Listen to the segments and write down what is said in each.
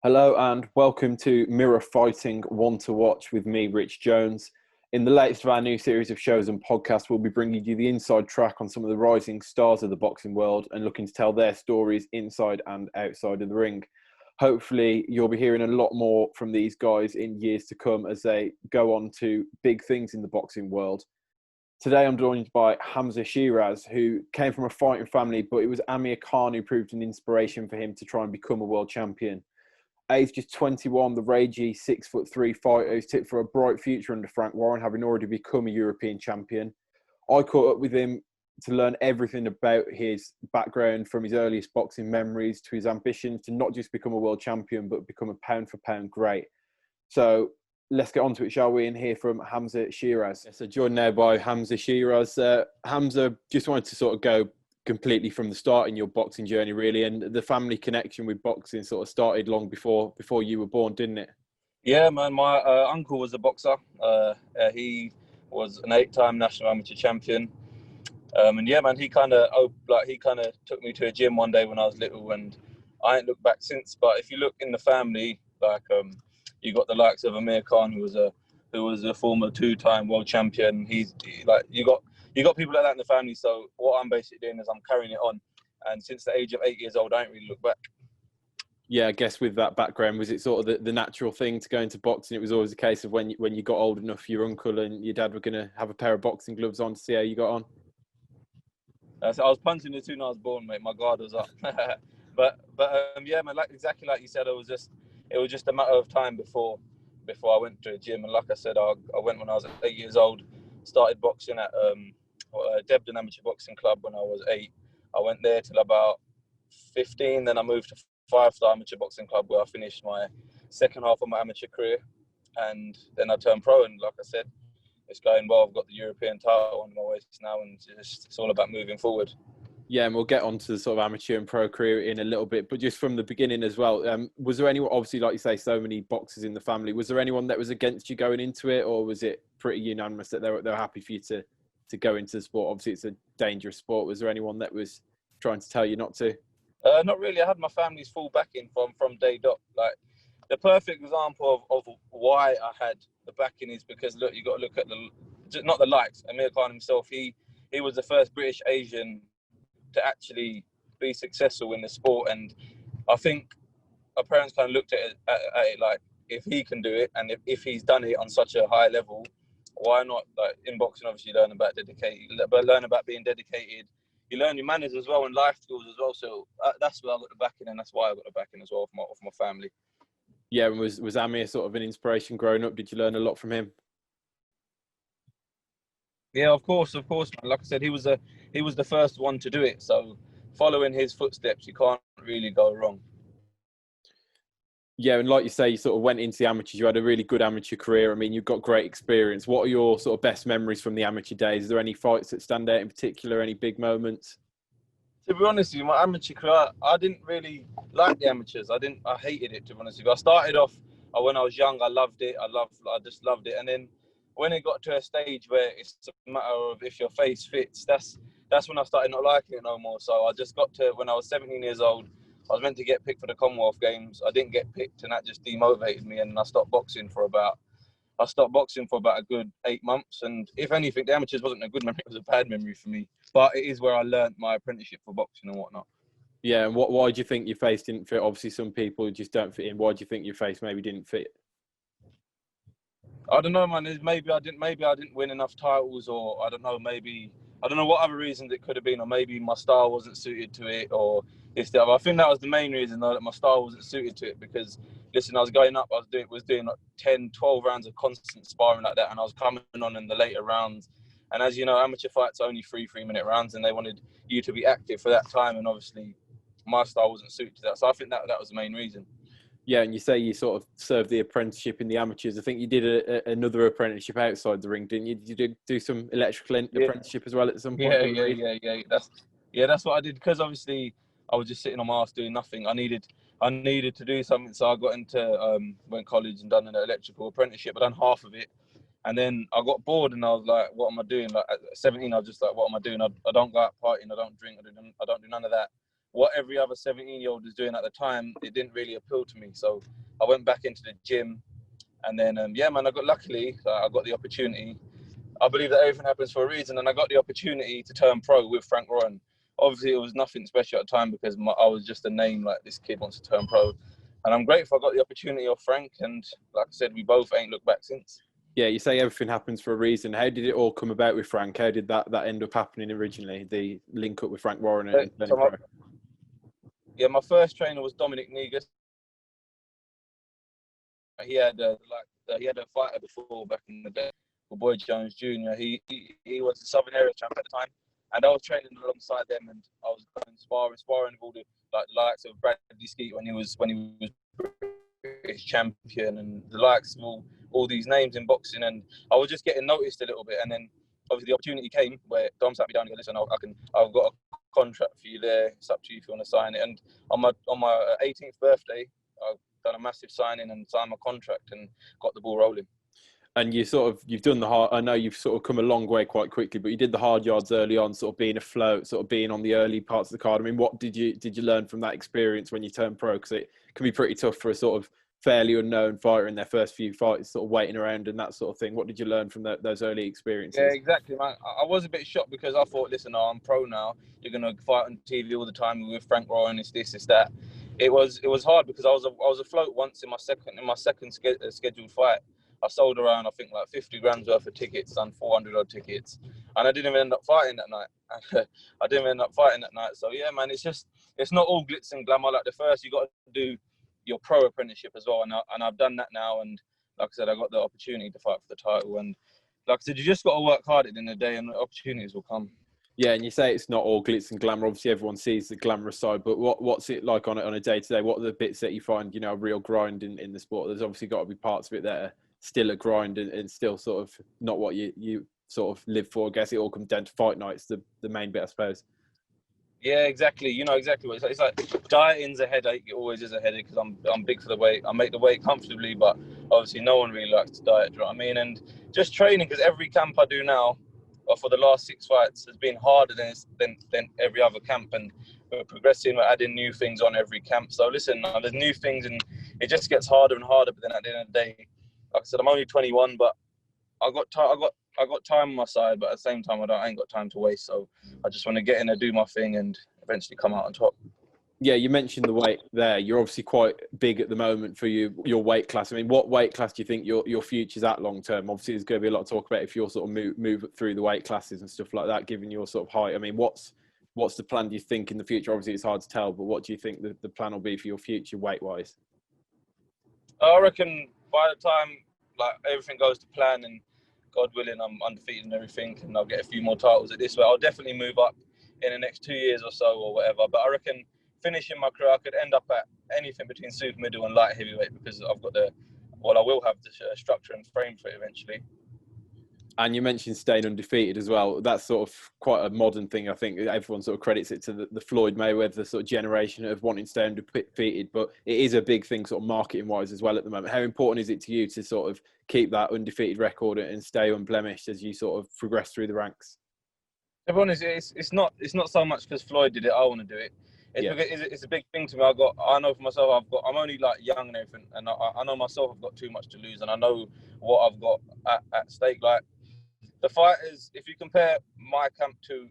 Hello and welcome to Mirror Fighting One to Watch with me, Rich Jones. In the latest of our new series of shows and podcasts, we'll be bringing you the inside track on some of the rising stars of the boxing world and looking to tell their stories inside and outside of the ring. Hopefully, you'll be hearing a lot more from these guys in years to come as they go on to big things in the boxing world. Today, I'm joined by Hamzah Sheeraz, who came from a fighting family, but it was Amir Khan who proved an inspiration for him to try and become a world champion. Age just 21, the ragey 6'3" fighter is tipped for a bright future under Frank Warren, having already become a European champion. I caught up with him to learn everything about his background, from his earliest boxing memories to his ambitions to not just become a world champion, but become a pound-for-pound great. So let's get on to it, shall we, and hear from Hamzah Sheeraz. So joined now by Hamzah Sheeraz. Hamzah, just wanted to sort of go completely from the start in your boxing journey, really, and the family connection with boxing sort of started long before you were born, didn't it? Yeah, man. My uncle was a boxer. He was an 8-time national amateur champion. And yeah, man, he kind of took me to a gym one day when I was little, and I ain't looked back since. But if you look in the family, you got the likes of Amir Khan, who was a former 2-time world champion. You got people like that in the family. So what I'm basically doing is I'm carrying it on. And since the age of 8 years old, I ain't really looked back. Yeah, I guess with that background, was it sort of the natural thing to go into boxing? It was always a case of when you got old enough, your uncle and your dad were going to have a pair of boxing gloves on to see how you got on? So I was punching as soon as I was born, mate. My guard was up. but yeah, man, exactly like you said, it was just a matter of time before I went to a gym. And like I said, I went when I was 8 years old. Started boxing at Debden Amateur Boxing Club when I was 8. I went there till about 15. Then I moved to Five Star Amateur Boxing Club, where I finished my second half of my amateur career. And then I turned pro. And like I said, it's going well. I've got the European title on my waist now, and it's all about moving forward. Yeah, and we'll get on to the sort of amateur and pro career in a little bit, but just from the beginning as well, was there anyone, obviously, like you say, so many boxers in the family, was there anyone that was against you going into it, or was it pretty unanimous that they were happy for you to go into the sport? Obviously, it's a dangerous sport. Was there anyone that was trying to tell you not to? Not really. I had my family's full backing from day dot. Like, the perfect example of why I had the backing is because, look, you got to look at not the likes. Amir Khan himself, he was the first British Asian to actually be successful in the sport, and I think our parents kind of looked at it like, if he can do it, and if he's done it on such a high level, why not? Like, in boxing, obviously, learn about being dedicated. You learn your manners as well and life skills as well. So that's where I got the backing, and that's why I got the backing as well from my family. Yeah, and was Amir sort of an inspiration growing up? Did you learn a lot from him? Yeah, of course, man. Like I said, he was the first one to do it. So following his footsteps, you can't really go wrong. Yeah, and like you say, you sort of went into the amateurs. You had a really good amateur career. I mean, you've got great experience. What are your sort of best memories from the amateur days? Is there any fights that stand out in particular? Any big moments? To be honest with you, my amateur career, I didn't really like the amateurs. I hated it, to be honest with you. I started off when I was young. I loved it. I just loved it. And then when it got to a stage where it's a matter of if your face fits, that's when I started not liking it no more. So I just got to, when I was 17 years old, I was meant to get picked for the Commonwealth Games. I didn't get picked, and that just demotivated me. And I stopped boxing for about a good 8 months. And if anything, the amateurs wasn't a good memory; it was a bad memory for me. But it is where I learned my apprenticeship for boxing and whatnot. Yeah, and why do you think your face didn't fit? Obviously, some people just don't fit in. Why do you think your face maybe didn't fit? I don't know, man. Maybe I didn't win enough titles, or I don't know. Maybe I don't know what other reasons it could have been, or maybe my style wasn't suited to it, or this stuff. I think that was the main reason, though, that my style wasn't suited to it. Because listen, I was going up, I was doing like 10, 12 rounds of constant sparring like that, and I was coming on in the later rounds. And as you know, amateur fights are only 3-minute rounds, and they wanted you to be active for that time. And obviously, my style wasn't suited to that. So I think that was the main reason. Yeah, and you say you sort of served the apprenticeship in the amateurs. I think you did another apprenticeship outside the ring, didn't you? Did you do some electrical apprenticeship as well at some point? Yeah. That's what I did, because obviously I was just sitting on my ass doing nothing. I needed to do something, so I got into went college and done an electrical apprenticeship. I done half of it, and then I got bored, and I was like, "What am I doing?" Like at 17, I was just like, "What am I doing? I don't go out partying. I don't drink. I don't do none of that." what every other 17-year-old was doing at the time, it didn't really appeal to me. So I went back into the gym, and then luckily I got the opportunity. I believe that everything happens for a reason, and I got the opportunity to turn pro with Frank Rowan. Obviously, it was nothing special at the time because I was just a name, like, this kid wants to turn pro. And I'm grateful I got the opportunity of Frank, and like I said, we both ain't looked back since. Yeah, you say everything happens for a reason. How did it all come about with Frank? How did that end up happening originally, the link up with Frank Warren and turning pro? My first trainer was Dominic Negus. He had a fighter before back in the day, for Boy Jones Jr. He was the Southern Area champ at the time, and I was training alongside them, and I was going sparring with all the likes of Bradley Skeet when he was British champion, and the likes of all these names in boxing, and I was just getting noticed a little bit. And then obviously the opportunity came where Dom sat me down and go, listen, I've got a contract for you there. It's up to you if you want to sign it. And on my 18th birthday, I done a massive signing and signed my contract and got the ball rolling. And you've done the hard. I know you've sort of come a long way quite quickly, but you did the hard yards early on, sort of being afloat, sort of being on the early parts of the card. I mean, what did you learn from that experience when you turned pro? Because it can be pretty tough for a sort of fairly unknown fighter in their first few fights, sort of waiting around and that sort of thing. What did you learn from those early experiences? Yeah, exactly, man. I was a bit shocked because I thought, listen, I'm pro now. You're gonna fight on TV all the time with Frank Rowan. It's this, it's that. It was hard because I was afloat once in my second scheduled fight. I sold around, I think, like 50 grams worth of tickets, done 400 odd tickets, and I didn't even end up fighting that night. So yeah, man, it's not all glitz and glamour. Like, the first, you got to do your pro apprenticeship as well, and I've done that now. And like I said, I got the opportunity to fight for the title. And like I said, you just got to work hard at the end of the day, and the opportunities will come. Yeah, and you say it's not all glitz and glamour. Obviously, everyone sees the glamorous side, but what's it like on a day-to-day? What are the bits that you find, a real grind in the sport? There's obviously got to be parts of it that are still a grind and still sort of not what you sort of live for. I guess it all comes down to fight nights, the main bit, I suppose. Yeah, exactly. You know exactly what it's like. Dieting's a headache. It always is a headache because I'm big for the weight. I make the weight comfortably, but obviously no one really likes to diet. Do you know what I mean? And just training, because every camp I do now, or for the last 6 fights, has been harder than every other camp, and we're progressing. We're adding new things on every camp. So listen, there's new things, and it just gets harder and harder. But then at the end of the day, like I said, I'm only 21, but I got time on my side, but at the same time, I ain't got time to waste. So I just want to get in and do my thing and eventually come out on top. Yeah, you mentioned the weight there. You're obviously quite big at the moment for your weight class. I mean, what weight class do you think your future's at long term? Obviously, there's going to be a lot of talk about if you're sort of move through the weight classes and stuff like that, given your sort of height. I mean, what's the plan, do you think, in the future? Obviously, it's hard to tell, but what do you think the plan will be for your future weight-wise? I reckon by the time everything goes to plan and God willing, I'm undefeated and everything, and I'll get a few more titles at this way, I'll definitely move up in the next 2 years or so or whatever. But I reckon finishing my career, I could end up at anything between super middle and light heavyweight, because I've got I will have the structure and frame for it eventually. And you mentioned staying undefeated as well. That's sort of quite a modern thing. I think everyone sort of credits it to the Floyd Mayweather sort of generation of wanting to stay undefeated, but it is a big thing sort of marketing wise as well at the moment. How important is it to you to sort of keep that undefeated record and stay unblemished as you sort of progress through the ranks? To be honest, it's not so much because Floyd did it, I want to do it. It's a big thing to me. I know for myself, I'm only young and everything, and I know myself, I've got too much to lose, and I know what I've got at stake. Like, the fighters, if you compare my camp to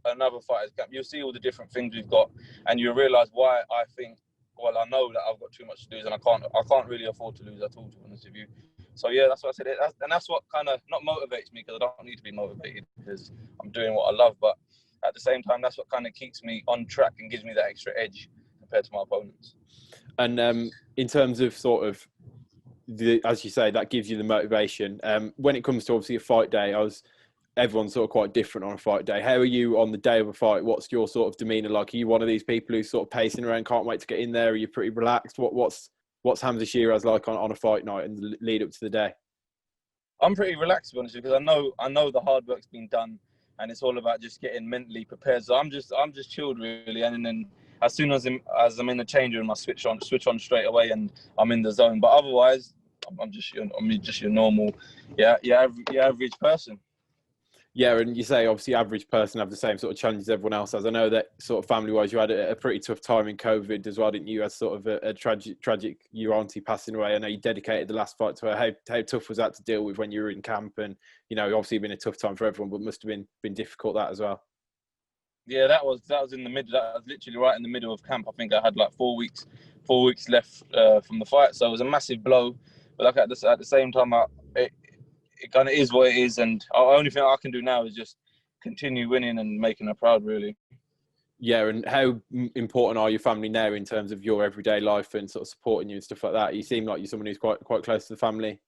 another fighter's camp, you'll see all the different things we've got, and you'll realise why I know that I've got too much to lose, and I can't really afford to lose at all, to be honest with you. So yeah, that's what I said. That's what kind of not motivates me, because I don't need to be motivated because I'm doing what I love. But at the same time, that's what kind of keeps me on track and gives me that extra edge compared to my opponents. And in terms of sort of as you say, that gives you the motivation. When it comes to obviously a fight day, everyone's sort of quite different on a fight day. How are you on the day of a fight? What's your sort of demeanour like? Are you one of these people who's sort of pacing around, can't wait to get in there? Are you pretty relaxed? What's Hamzah Sheeraz like on a fight night and the lead up to the day? I'm pretty relaxed, to be honest, because I know the hard work's been done, and it's all about just getting mentally prepared. So I'm just chilled really, and then as soon as I'm in the change room, I switch on straight away, and I'm in the zone. But otherwise, I'm just your normal, average person. Yeah, and you say obviously average person have the same sort of challenges everyone else has. I know that sort of family-wise, you had a pretty tough time in COVID as well, didn't you? As sort of a tragic your auntie passing away. I know you dedicated the last fight to her. How tough was that to deal with when you were in camp? And you know, obviously been a tough time for everyone, but must have been difficult that as well. Yeah, that was in the middle. That was literally right in the middle of camp. I think I had like 4 weeks left from the fight, so it was a massive blow. But like at the same time, it kind of is what it is, and the only thing I can do now is just continue winning and making her proud, really. Yeah, and how important are your family now in terms of your everyday life and sort of supporting you and stuff like that? You seem like you're someone who's quite close to the family.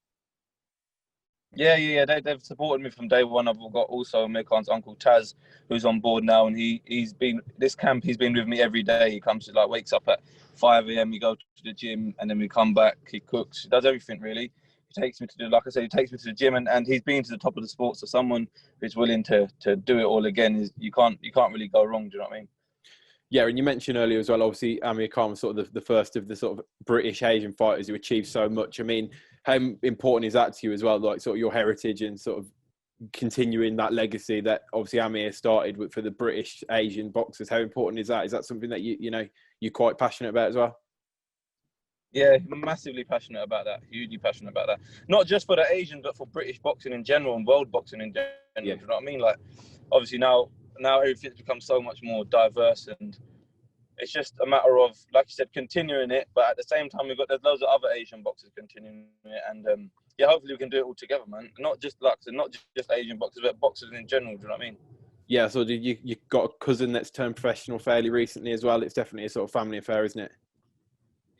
Yeah. They've supported me from day one. I've got also Mirkan's uncle Taz, who's on board now, and he's been this camp. He's been with me every day. He comes to wakes up at 5 a.m. We go to the gym, and then we come back. He cooks, he does everything really. He takes me to like I said, he takes me to the gym, and he's been to the top of the sport. So someone who's willing to do it all again is you can't really go wrong. Do you know what I mean? Yeah, and you mentioned earlier as well, obviously, Amir Khan was sort of the first of the sort of British Asian fighters who achieved so much. I mean, how important is that to you as well, like sort of your heritage and sort of continuing that legacy that obviously Amir started with for the British Asian boxers? How important is that? Is that something that you're quite passionate about as well? Yeah, massively passionate about that. Hugely passionate about that. Not just for the Asians, but for British boxing in general and world boxing in general. Yeah. Do you know what I mean? Like, obviously now everything's become so much more diverse, and it's just a matter of, like you said, continuing it. But at the same time, there's loads of other Asian boxers continuing it, and yeah, hopefully we can do it all together, man. Not just not just Asian boxers, but boxers in general. Do you know what I mean? Yeah, so did you got a cousin that's turned professional fairly recently as well? It's definitely a sort of family affair, isn't it?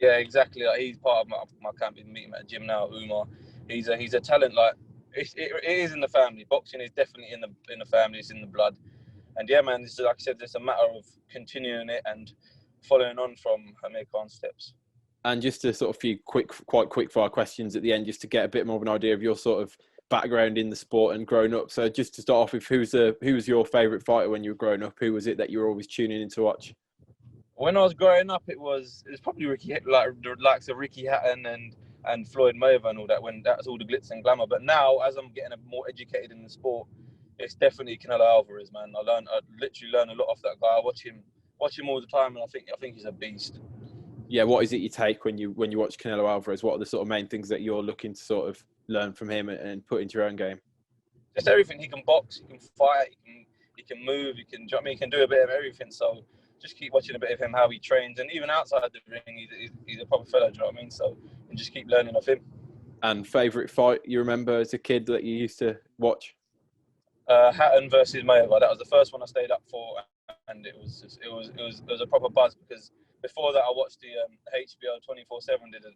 Yeah, exactly. Like, he's part of my camp. He's meeting at a gym now, Umar. He's a talent. Like it is in the family. Boxing is definitely in the family. It's in the blood. And yeah, man, this is, like I said, it's a matter of continuing it and following on from Amir Khan's steps. And just a sort of quite quick fire questions at the end, just to get a bit more of an idea of your sort of background in the sport and growing up. So just to start off with, who was your favourite fighter when you were growing up? Who was it that you were always tuning in to watch? When I was growing up, it was probably Ricky, like the likes of Ricky Hatton and Floyd Mayweather and all that. When that was all the glitz and glamour. But now, as I'm getting more educated in the sport, it's definitely Canelo Alvarez, man. I literally learn a lot off that guy. I watch him all the time, and I think he's a beast. Yeah, what is it you take when you watch Canelo Alvarez? What are the sort of main things that you're looking to sort of learn from him and put into your own game? Just everything. He can box, he can fight, he can move, he can. Do you know what I mean? He can do a bit of everything. So just keep watching a bit of him, how he trains, and even outside the ring, he's a proper fellow. Do you know what I mean? So and just keep learning off him. And favourite fight you remember as a kid that you used to watch? Hatton versus Mayweather. That was the first one I stayed up for, and it was a proper buzz because before that I watched the HBO 24/7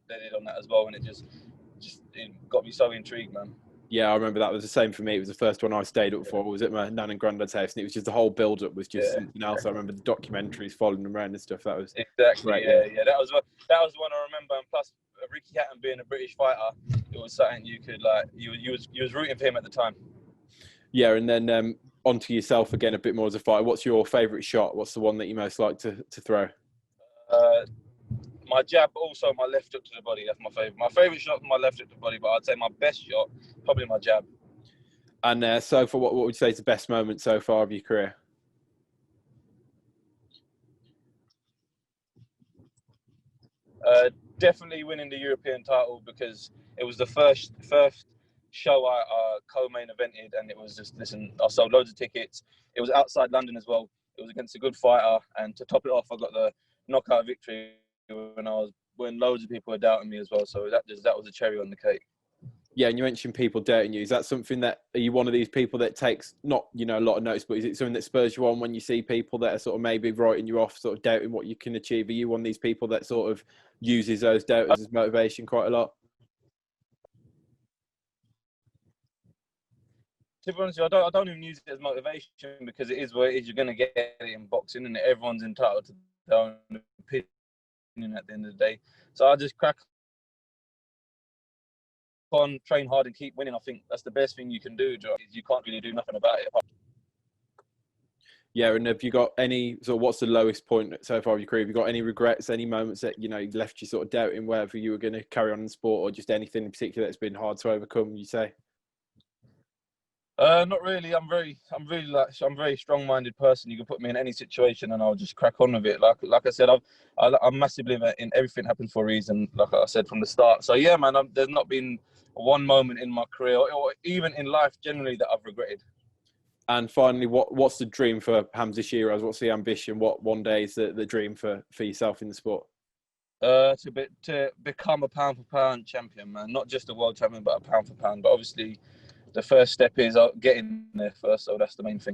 they did on that as well, and it it got me so intrigued, man. Yeah, I remember that was the same for me. It was the first one I stayed up for. Was at my nan and granddad's house, and it was just the whole build-up was just something else. I remember the documentaries following them around and stuff. That was Exactly. great. Yeah. That was the one I remember. And plus, Ricky Hatton being a British fighter, it was something you could like. You was rooting for him at the time. Yeah, and then onto yourself again a bit more as a fighter. What's your favourite shot? What's the one that you most like to throw? My jab, also my left hook to the body. That's my favourite. My favourite shot is my left hook to the body, but I'd say my best shot probably my jab. And so far, what would you say is the best moment so far of your career? Definitely winning the European title because it was the first show I co-main evented, and it was just I sold loads of tickets. It was outside London as well. It was against a good fighter, and to top it off, I got the knockout victory when loads of people were doubting me as well. So that was a cherry on the cake. Yeah, and you mentioned people doubting you. Is that something that, are you one of these people that takes not, a lot of notice, but is it something that spurs you on when you see people that are sort of maybe writing you off, sort of doubting what you can achieve? Are you one of these people that sort of uses those doubters as motivation quite a lot? To be honest with you, I don't even use it as motivation because it is what it is. You're going to get it in boxing, and everyone's entitled to their own opinion at the end of the day. So I just crack on, train hard, and keep winning. I think that's the best thing you can do, Joe. You can't really do nothing about it. Yeah, and have you got any, so what's the lowest point so far of your career? Have you got any regrets, any moments that, left you sort of doubting whether you were going to carry on in sport, or just anything in particular that's been hard to overcome, you say? Not really. I'm very strong-minded person. You can put me in any situation, and I'll just crack on with it. Like I said, I'm a massive believer in everything happens for a reason. Like I said from the start. So yeah, man, there's not been one moment in my career, or even in life generally, that I've regretted. And finally, what's the dream for Hamzah Sheeraz? What's the ambition? What one day is the dream for yourself in the sport? To become a pound for pound champion, man. Not just a world champion, but a pound for pound. But obviously, the first step is getting there first. So that's the main thing.